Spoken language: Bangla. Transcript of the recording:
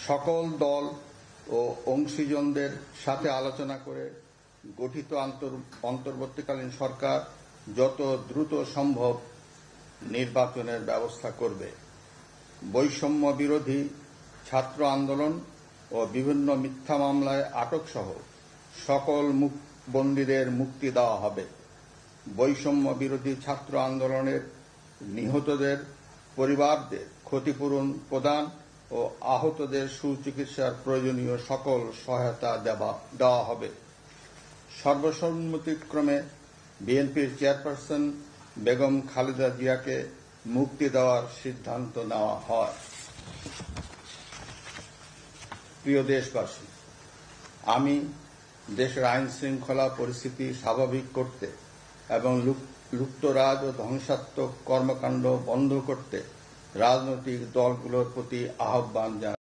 সকল দল ও অংশীজনদের সাথে আলোচনা করে গঠিত অন্তর্বর্তীকালীন সরকার যত দ্রুত সম্ভব নির্বাচনের ব্যবস্থা করবে। বৈষম্য বিরোধী ছাত্র আন্দোলন ও বিভিন্ন মিথ্যা মামলায় আটকসহ সকল বন্দীদের মুক্তি দেওয়া হবে। বৈষম্য বিরোধী ছাত্র আন্দোলনের নিহতদের পরিবারদের ক্ষতিপূরণ প্রদান ও আহতদের সুচিকিৎসার প্রয়োজনীয় সকল সহায়তা দেওয়া হবে। সর্বসম্মতিক্রমে বিএনপির চেয়ারপারসন বেগম খালেদা জিয়াকে মুক্তি দেওয়ার সিদ্ধান্ত নেওয়া হয়। প্রিয় দেশবাসী, আমি দেশের আইন শৃঙ্খলা পরিস্থিতি স্বাভাবিক করতে এবং লুপ্তরাজ ও ধ্বংসাত্মক কর্মকাণ্ড বন্ধ করতে রাজনৈতিক দলগুলোর প্রতি আহ্বান জানাই।